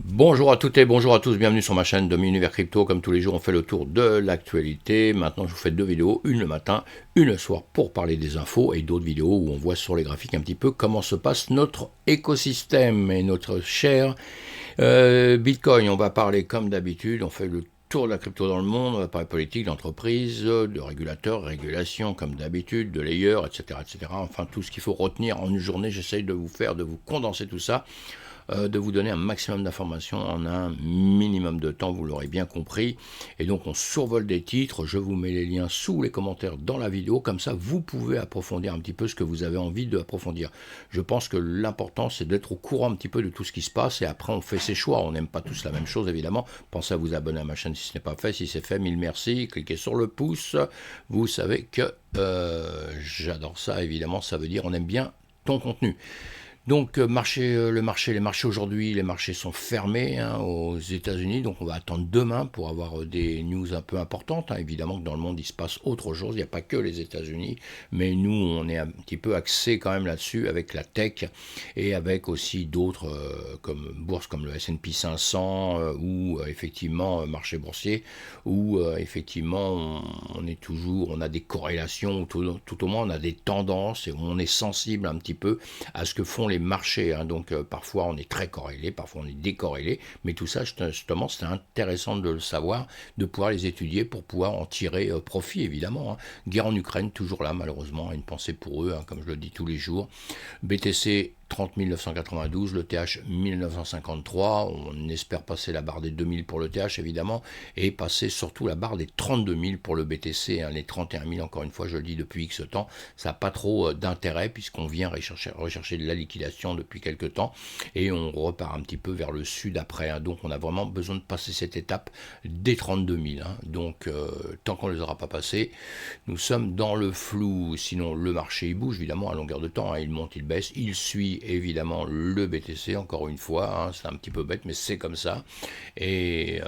Bonjour à toutes et bonjour à tous, bienvenue sur ma chaîne de Univers Crypto. Comme tous les jours, on fait le tour de l'actualité. Maintenant, je vous fais deux vidéos, une le matin, une le soir, pour parler des infos et d'autres vidéos où on voit sur les graphiques un petit peu comment se passe notre écosystème et notre cher Bitcoin. On va parler comme d'habitude, on fait le tour de la crypto dans le monde, on va parler politique, d'entreprise, de régulateurs, régulation comme d'habitude, de layers, etc., etc. Enfin, tout ce qu'il faut retenir en une journée, j'essaye de vous condenser tout ça, de vous donner un maximum d'informations en un minimum de temps, vous l'aurez bien compris. Et donc on survole des titres, je vous mets les liens sous les commentaires dans la vidéo, comme ça vous pouvez approfondir un petit peu ce que vous avez envie d'approfondir. Je pense que l'important c'est d'être au courant un petit peu de tout ce qui se passe et après on fait ses choix. On n'aime pas tous la même chose évidemment. Pensez à vous abonner à ma chaîne si ce n'est pas fait. Si c'est fait, mille merci. Cliquez sur le pouce. Vous savez que j'adore ça évidemment. Ça veut dire on aime bien ton contenu. Donc les marchés aujourd'hui, les marchés sont fermés aux États-Unis, donc on va attendre demain pour avoir des news un peu importantes. Évidemment que dans le monde il se passe autre chose, il n'y a pas que les États-Unis, mais nous on est un petit peu axé quand même là-dessus avec la tech et avec aussi d'autres comme bourses comme le S&P 500 ou effectivement marché boursier où effectivement on a des corrélations, tout au moins on a des tendances et on est sensible un petit peu à ce que font les marchés. Donc parfois on est très corrélé, parfois on est décorrélé, mais tout ça justement c'est intéressant de le savoir, de pouvoir les étudier pour pouvoir en tirer profit évidemment. Guerre en Ukraine, toujours là malheureusement, une pensée pour eux, comme je le dis tous les jours. BTC 30 992, le TH 1953, on espère passer la barre des 2000 pour le TH évidemment, et passer surtout la barre des 32 000 pour le BTC, les 31 000 encore une fois je le dis depuis X temps, ça n'a pas trop d'intérêt puisqu'on vient rechercher de la liquidation depuis quelques temps, et on repart un petit peu vers le sud après, donc on a vraiment besoin de passer cette étape des 32 000, donc tant qu'on ne les aura pas passés, nous sommes dans le flou, sinon le marché il bouge évidemment à longueur de temps, il monte, il baisse, il suit évidemment le BTC, encore une fois, c'est un petit peu bête, mais c'est comme ça. Et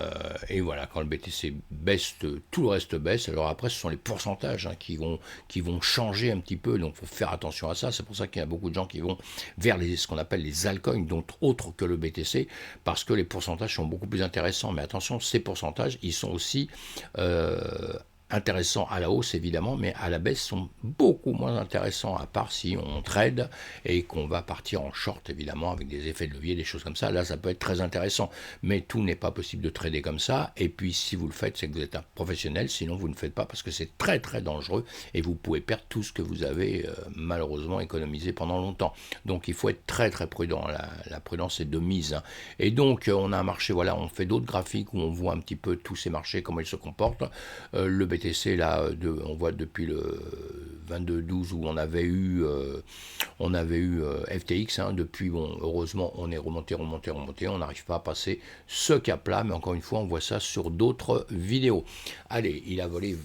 voilà, quand le BTC baisse, tout le reste baisse. Alors après, ce sont les pourcentages qui vont changer un petit peu, donc il faut faire attention à ça. C'est pour ça qu'il y a beaucoup de gens qui vont vers ce qu'on appelle les altcoins, donc autres que le BTC, parce que les pourcentages sont beaucoup plus intéressants. Mais attention, ces pourcentages, ils sont aussi intéressants à la hausse évidemment, mais à la baisse sont beaucoup moins intéressants, à part si on trade et qu'on va partir en short évidemment avec des effets de levier, des choses comme ça. Là ça peut être très intéressant, mais tout n'est pas possible de trader comme ça, et puis si vous le faites c'est que vous êtes un professionnel, sinon vous ne faites pas parce que c'est très très dangereux et vous pouvez perdre tout ce que vous avez malheureusement économisé pendant longtemps. Donc il faut être très très prudent, la prudence est de mise. Et donc on a un marché, voilà, on fait d'autres graphiques où on voit un petit peu tous ces marchés, comment ils se comportent. Le BTC là, on voit depuis le 22-12 où on avait eu FTX, depuis, bon, heureusement on est remonté, on n'arrive pas à passer ce cap là, mais encore une fois on voit ça sur d'autres vidéos. Allez, il a volé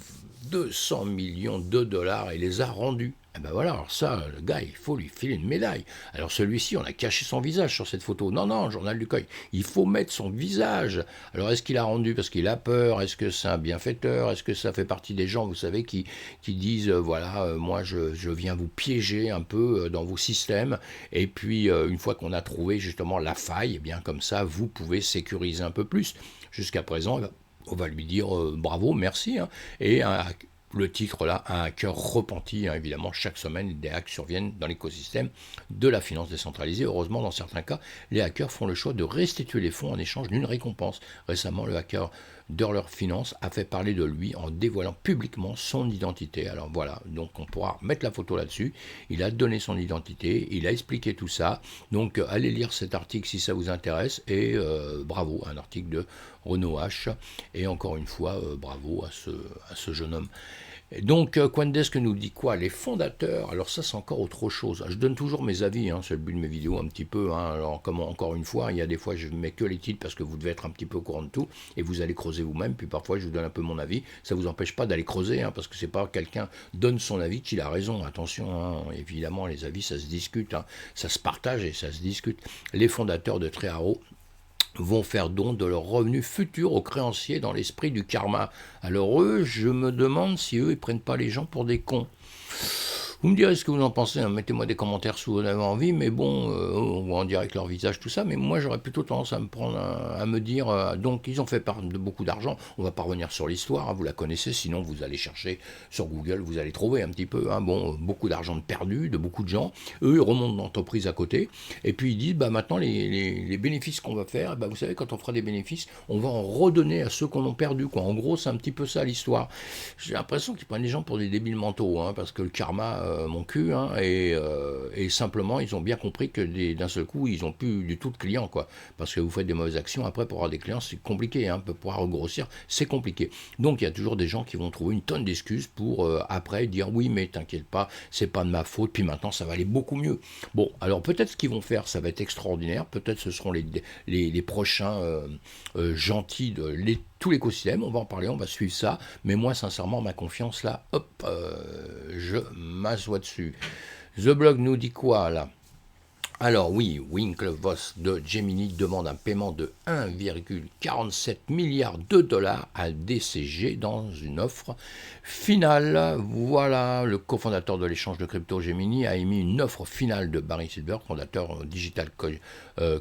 200 millions de dollars et les a rendus. Et ben voilà, alors ça, le gars, il faut lui filer une médaille. Alors celui-ci, on a caché son visage sur cette photo. Non, non, journal du coin, il faut mettre son visage. Alors est-ce qu'il a rendu parce qu'il a peur? Est-ce que c'est un bienfaiteur? Est-ce que ça fait partie des gens, vous savez, qui disent, voilà, moi je viens vous piéger un peu dans vos systèmes, et puis une fois qu'on a trouvé justement la faille, eh bien comme ça, vous pouvez sécuriser un peu plus. Jusqu'à présent, on va lui dire bravo, merci, et le titre là, un hacker repenti, évidemment, chaque semaine, des hacks surviennent dans l'écosystème de la finance décentralisée. Heureusement, dans certains cas, les hackers font le choix de restituer les fonds en échange d'une récompense. Récemment, le hacker d'Hurler Finance a fait parler de lui en dévoilant publiquement son identité. Alors voilà, donc on pourra mettre la photo là-dessus. Il a donné son identité, il a expliqué tout ça. Donc allez lire cet article si ça vous intéresse, et bravo, un article de Renaud H. Et encore une fois, bravo à ce jeune homme. Et donc, Coindesk nous dit quoi? Les fondateurs, alors ça c'est encore autre chose. Je donne toujours mes avis, c'est le but de mes vidéos un petit peu. Alors, comme encore une fois, il y a des fois je ne mets que les titres parce que vous devez être un petit peu au courant de tout et vous allez creuser vous-même. Puis parfois je vous donne un peu mon avis. Ça ne vous empêche pas d'aller creuser, parce que c'est pas quelqu'un donne son avis qu'il a raison. Attention, évidemment, les avis ça se discute, ça se partage et ça se discute. Les fondateurs de Treharo vont faire don de leurs revenus futurs aux créanciers dans l'esprit du karma. Alors eux, je me demande si eux, ils prennent pas les gens pour des cons. Vous me direz ce que vous en pensez, hein. Mettez-moi des commentaires si vous en avez envie, mais bon, on voit en direct leur visage, tout ça, mais moi j'aurais plutôt tendance à me prendre, à me dire, donc ils ont fait part de beaucoup d'argent, on va pas revenir sur l'histoire, hein, vous la connaissez, sinon vous allez chercher sur Google, vous allez trouver un petit peu, hein, bon, beaucoup d'argent de perdu, de beaucoup de gens, eux ils remontent l'entreprise à côté, et puis ils disent, bah maintenant les bénéfices qu'on va faire, bah, vous savez, quand on fera des bénéfices, on va en redonner à ceux qu'on a perdu, quoi. En gros, c'est un petit peu ça l'histoire. J'ai l'impression qu'ils prennent les gens pour des débiles mentaux, hein, parce que le karma, mon cul, hein, et simplement, ils ont bien compris que d'un seul coup, ils n'ont plus du tout de clients, quoi. Parce que vous faites des mauvaises actions, après, pour avoir des clients, c'est compliqué, hein, pour pouvoir regrossir, c'est compliqué. Donc, il y a toujours des gens qui vont trouver une tonne d'excuses pour, après, dire, oui, mais t'inquiète pas, c'est pas de ma faute, puis maintenant, ça va aller beaucoup mieux. Bon, alors, peut-être ce qu'ils vont faire, ça va être extraordinaire, peut-être ce seront les prochains gentils de tout l'écosystème, on va en parler, on va suivre ça, mais moi sincèrement ma confiance là, hop, je m'assois dessus. The Blog nous dit quoi là? Alors oui, Winklevoss de Gemini demande un paiement de 1,47 milliard de dollars à DCG dans une offre finale. Voilà, le cofondateur de l'échange de crypto Gemini a émis une offre finale de Barry Silbert, fondateur Digital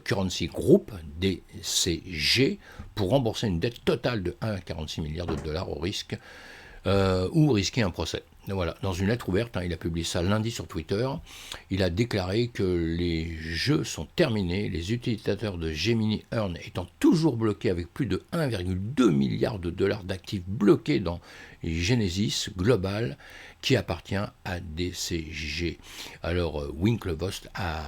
Currency Group, DCG, pour rembourser une dette totale de 1,46 milliard de dollars au risque ou risquer un procès. Voilà, dans une lettre ouverte, hein, il a publié ça lundi sur Twitter, il a déclaré que les jeux sont terminés, les utilisateurs de Gemini Earn étant toujours bloqués avec plus de 1,2 milliard de dollars d'actifs bloqués dans Genesis Global qui appartient à DCG. Alors Winklevoss a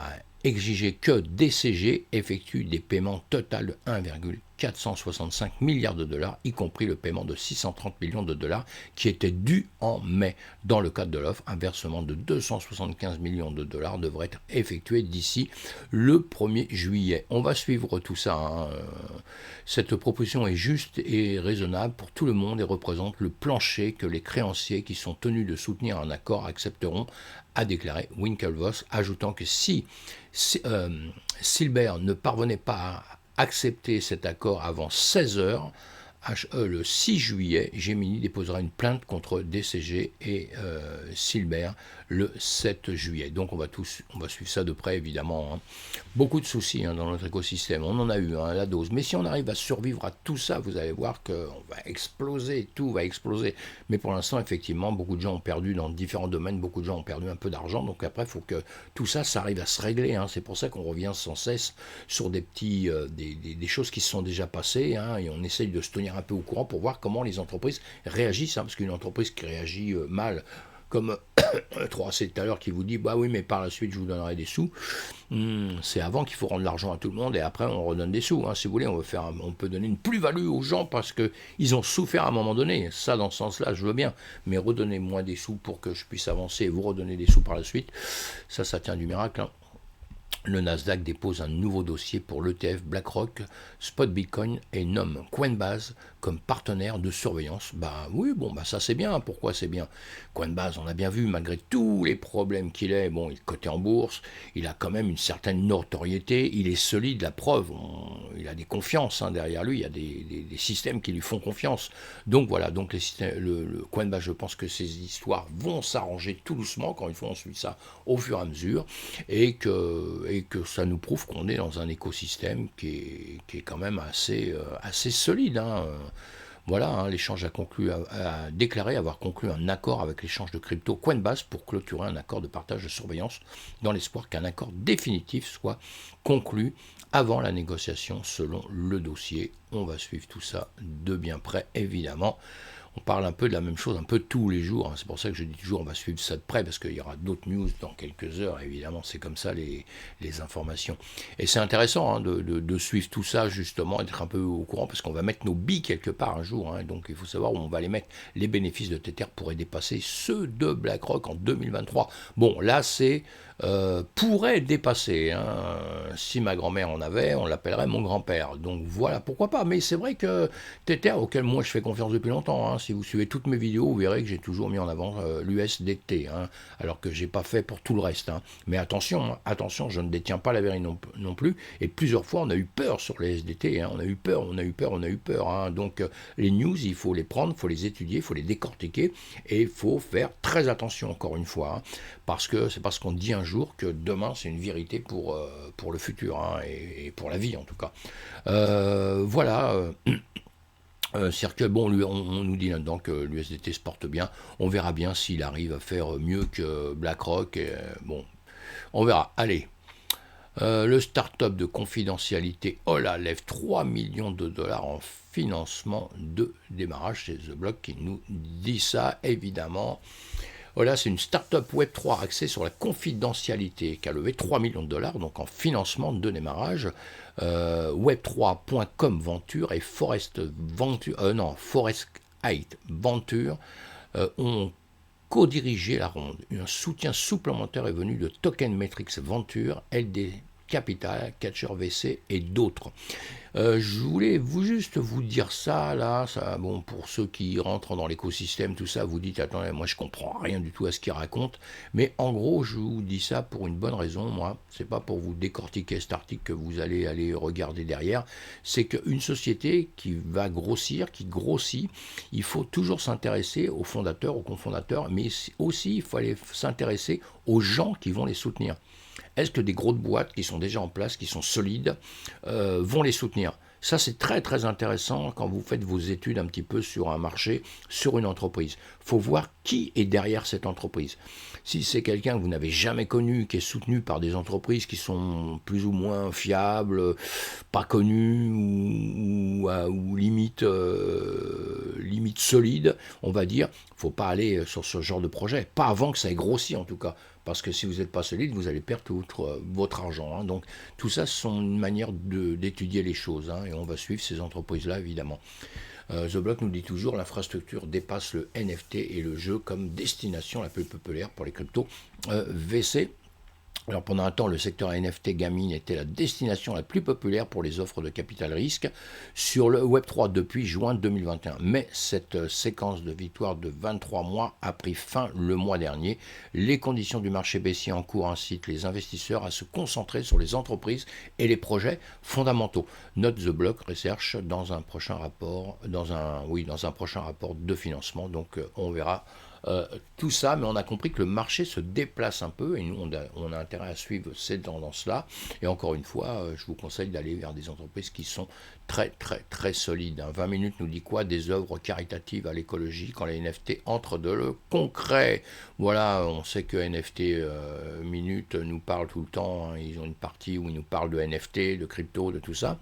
exigé que DCG effectue des paiements totaux de 1,465 milliards de dollars, y compris le paiement de 630 millions de dollars qui était dû en mai. Dans le cadre de l'offre, un versement de 275 millions de dollars devrait être effectué d'ici le 1er juillet. On va suivre tout ça, hein. Cette proposition est juste et raisonnable pour tout le monde et représente le plancher que les créanciers qui sont tenus de soutenir un accord accepteront, a déclaré Winklevoss, ajoutant que si Silbert ne parvenait pas à accepter cet accord avant 16 heures, le 6 juillet, Gemini déposera une plainte contre DCG et Silbert le 7 juillet. Donc on va suivre ça de près, évidemment, hein. Beaucoup de soucis, hein, dans notre écosystème. On en a eu, hein, à la dose. Mais si on arrive à survivre à tout ça, vous allez voir qu'on va exploser, tout va exploser. Mais pour l'instant, effectivement, beaucoup de gens ont perdu dans différents domaines, beaucoup de gens ont perdu un peu d'argent. Donc après, il faut que tout ça, ça arrive à se régler, hein. C'est pour ça qu'on revient sans cesse sur des choses qui se sont déjà passées, hein, et on essaye de se tenir un peu au courant pour voir comment les entreprises réagissent, hein, parce qu'une entreprise qui réagit mal, comme 3C tout à l'heure qui vous dit bah oui mais par la suite je vous donnerai des sous, c'est avant qu'il faut rendre l'argent à tout le monde et après on redonne des sous, hein. Si vous voulez on peut donner une plus-value aux gens parce qu'ils ont souffert à un moment donné, ça dans ce sens là je veux bien, mais redonnez-moi des sous pour que je puisse avancer et vous redonner des sous par la suite, ça tient du miracle, hein. Le Nasdaq dépose un nouveau dossier pour l'ETF BlackRock, Spot Bitcoin et nomme Coinbase comme partenaire de surveillance. Bah oui, bon, bah ça c'est bien. Pourquoi c'est bien? Coinbase, on a bien vu, malgré tous les problèmes qu'il est, bon, il est coté en bourse, il a quand même une certaine notoriété, il est solide, la preuve, il a des confiances, hein, derrière lui, il y a des systèmes qui lui font confiance. Donc voilà, donc le Coinbase, je pense que ces histoires vont s'arranger tout doucement, quand une fois on suit ça au fur et à mesure, et que ça nous prouve qu'on est dans un écosystème qui est quand même assez solide, hein. Voilà, hein, l'échange a déclaré avoir conclu un accord avec l'échange de crypto Coinbase pour clôturer un accord de partage de surveillance dans l'espoir qu'un accord définitif soit conclu avant la négociation selon le dossier. On va suivre tout ça de bien près, évidemment. On parle un peu de la même chose un peu tous les jours, hein. C'est pour ça que je dis toujours on va suivre ça de près parce qu'il y aura d'autres news dans quelques heures, évidemment c'est comme ça les informations. Et c'est intéressant, hein, de suivre tout ça justement, être un peu au courant parce qu'on va mettre nos billes quelque part un jour, hein, donc il faut savoir où on va les mettre. Les bénéfices de Tether pourraient dépasser ceux de BlackRock en 2023. Bon là c'est pourrait dépasser, hein. Si ma grand-mère en avait, on l'appellerait mon grand-père. Donc voilà, pourquoi pas. Mais c'est vrai que Tether, auquel moi je fais confiance depuis longtemps, hein, si vous suivez toutes mes vidéos, vous verrez que j'ai toujours mis en avant l'USDT, hein, alors que j'ai pas fait pour tout le reste. Hein. Mais attention, hein, attention, je ne détiens pas la vérité non plus. Et plusieurs fois, on a eu peur sur les SDT. Hein, on a eu peur. Hein. Donc les news, il faut les prendre, il faut les étudier, il faut les décortiquer, et il faut faire très attention encore une fois, hein, parce que c'est parce qu'on dit un jour que demain c'est une vérité pour le futur, hein, et pour la vie en tout cas. Voilà. Circle, bon, on nous dit là-dedans que l'USDT se porte bien. On verra bien s'il arrive à faire mieux que BlackRock. Bon, on verra. Allez. Le start-up de confidentialité Hola lève 3 millions de dollars en financement de démarrage. C'est The Block qui nous dit ça, évidemment. Hola, c'est une start-up Web3 axée sur la confidentialité qui a levé 3 millions de dollars donc en financement de démarrage. Web3.com Venture et Forest 8 Venture ont co-dirigé la ronde. Un soutien supplémentaire est venu de Token Metrics Venture, LD Capital, Catcher VC et d'autres. Je voulais juste vous dire ça, là, ça, bon, pour ceux qui rentrent dans l'écosystème, tout ça, vous dites, attendez, moi je comprends rien du tout à ce qu'ils racontent, mais en gros, je vous dis ça pour une bonne raison, moi, c'est pas pour vous décortiquer cet article que vous allez aller regarder derrière, c'est qu'une société qui va grossir, qui grossit, il faut toujours s'intéresser aux fondateurs, aux cofondateurs, mais aussi il faut aller s'intéresser aux gens qui vont les soutenir. Est-ce que des grosses boîtes qui sont déjà en place, qui sont solides, vont les soutenir ? Ça, c'est très très intéressant quand vous faites vos études un petit peu sur un marché, sur une entreprise. Il faut voir qui est derrière cette entreprise. Si c'est quelqu'un que vous n'avez jamais connu, qui est soutenu par des entreprises qui sont plus ou moins fiables, pas connues ou limite solides, on va dire, il ne faut pas aller sur ce genre de projet. Pas avant que ça ait grossi en tout cas. Parce que si vous n'êtes pas solide, vous allez perdre tout votre argent. Hein. Donc tout ça, ce sont une manière d'étudier les choses. Hein, et on va suivre ces entreprises-là, évidemment. The Block nous dit toujours, l'infrastructure dépasse le NFT et le jeu comme destination la plus populaire pour les cryptos VC. Alors pendant un temps, le secteur NFT gaming était la destination la plus populaire pour les offres de capital risque sur le Web3 depuis juin 2021. Mais cette séquence de victoire de 23 mois a pris fin le mois dernier. Les conditions du marché baissier en cours incitent les investisseurs à se concentrer sur les entreprises et les projets fondamentaux. Note The Block Research dans un prochain rapport, dans un prochain rapport de financement. Donc on verra. Tout ça, mais on a compris que le marché se déplace un peu et nous on a intérêt à suivre ces tendances-là. Et encore une fois, je vous conseille d'aller vers des entreprises qui sont très très très solides. 20 minutes nous dit quoi? Des œuvres caritatives à l'écologie quand les NFT entrent de le concret. Voilà, on sait que NFT Minute nous parle tout le temps. Hein, ils ont une partie où ils nous parlent de NFT, de crypto, de tout ça.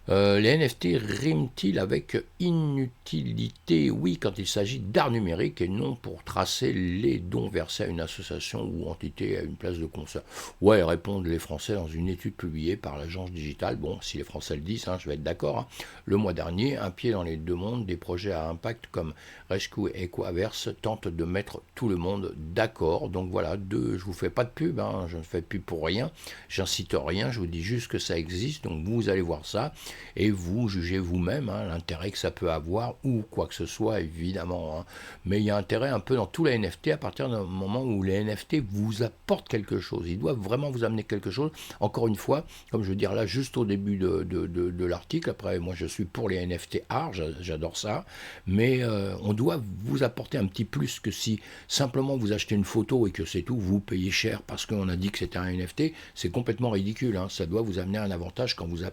Les NFT riment-ils avec inutilité? Oui, quand il s'agit d'art numérique et non pour tracer les dons versés à une association ou entité à une place de concert. Ouais, répondent les Français dans une étude publiée par l'agence digitale. Bon, si les Français le disent, hein, je vais être d'accord. Hein. Le mois dernier, un pied dans les deux mondes, des projets à impact comme Rescue et Equaverse tentent de mettre tout le monde d'accord. Donc voilà, je vous fais pas de pub, hein, je ne fais plus pour rien, j'incite rien, je vous dis juste que ça existe, donc vous allez voir ça. Et vous jugez vous-même hein, l'intérêt que ça peut avoir ou quoi que ce soit, évidemment. Hein. Mais il y a intérêt un peu dans tous les NFT à partir d'un moment où les NFT vous apportent quelque chose. Ils doivent vraiment vous amener quelque chose. Encore une fois, comme je veux dire là, juste au début de l'article, après moi je suis pour les NFT art, j'adore ça, mais on doit vous apporter un petit plus que si simplement vous achetez une photo et que c'est tout, vous payez cher parce qu'on a dit que c'était un NFT, c'est complètement ridicule. Hein. Ça doit vous amener un avantage quand vous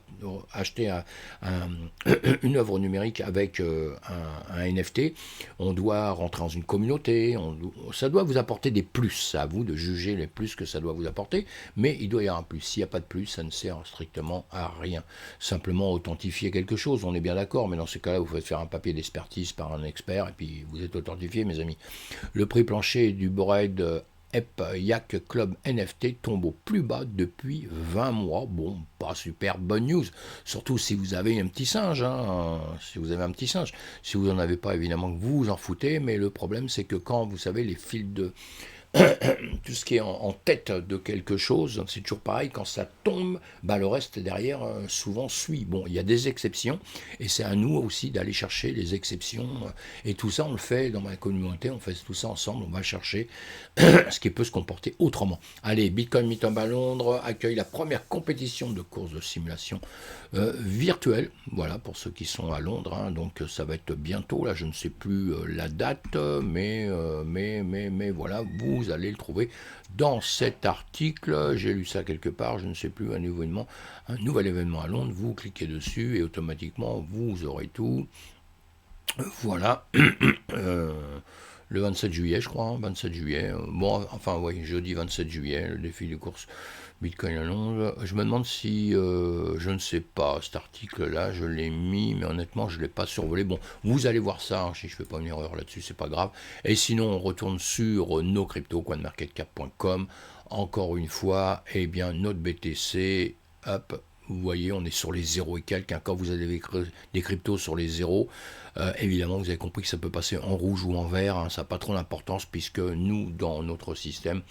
achetez une œuvre numérique avec un NFT, on doit rentrer dans une communauté, ça doit vous apporter des plus, c'est à vous de juger les plus que ça doit vous apporter, mais il doit y avoir un plus. S'il n'y a pas de plus, ça ne sert strictement à rien. Simplement authentifier quelque chose, on est bien d'accord, mais dans ce cas-là, vous faites faire un papier d'expertise par un expert, et puis vous êtes authentifié, mes amis. Le prix plancher du Bored Yak Club NFT tombe au plus bas depuis 20 mois. Bon, pas super bonne news. Surtout si vous avez un petit singe. Hein, si vous avez un petit singe. Si vous n'en avez pas, évidemment, vous vous en foutez. Mais le problème, c'est que quand, vous savez, les fils de tout ce qui est en tête de quelque chose, c'est toujours pareil, quand ça tombe, bah, le reste derrière souvent suit. Bon, il y a des exceptions, et c'est à nous aussi d'aller chercher les exceptions, et tout ça on le fait dans ma communauté, on fait tout ça ensemble, on va chercher ce qui peut se comporter autrement. Allez, Bitcoin Meetup à Londres accueille la première compétition de course de simulation virtuelle, voilà, pour ceux qui sont à Londres, hein, donc ça va être bientôt, là je ne sais plus la date, mais voilà, vous allez le trouver dans cet article, j'ai lu ça quelque part, je ne sais plus, un nouvel événement à Londres, vous cliquez dessus et automatiquement vous aurez tout, voilà, euh, le 27 juillet, je crois, hein, 27 juillet. Bon, enfin, oui, jeudi 27 juillet, le défi de course Bitcoin à Londres. Je me demande si, je ne sais pas, cet article-là, je l'ai mis, mais honnêtement, je ne l'ai pas survolé. Bon, vous allez voir ça, hein, si je ne fais pas une erreur là-dessus, c'est pas grave. Et sinon, on retourne sur nos cryptos, coinmarketcap.com. Encore une fois, eh bien, notre BTC, hop, vous voyez, on est sur les zéros et quelques. Hein. Quand vous avez des cryptos sur les zéros, évidemment, vous avez compris que ça peut passer en rouge ou en vert. Hein, ça n'a pas trop d'importance puisque nous, dans notre système,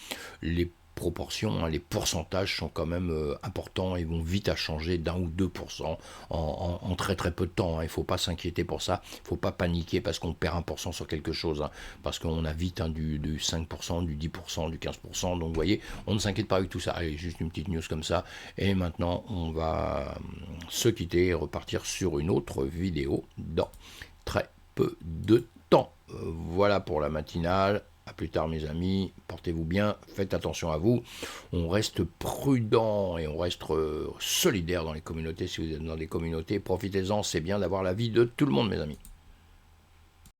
les proportions, hein, les pourcentages sont quand même importants et vont vite à changer d'1 ou 2% en très très peu de temps. Hein. Il ne faut pas s'inquiéter pour ça. Il ne faut pas paniquer parce qu'on perd 1% sur quelque chose. Hein, parce qu'on a vite hein, du 5%, du 10%, du 15%. Donc vous voyez, on ne s'inquiète pas avec tout ça. Allez, juste une petite news comme ça. Et maintenant, on va se quitter et repartir sur une autre vidéo dans très peu de temps. Voilà pour la matinale. A plus tard mes amis, portez-vous bien, faites attention à vous, on reste prudent et on reste solidaire dans les communautés, si vous êtes dans des communautés, profitez-en, c'est bien d'avoir l'avis de tout le monde mes amis.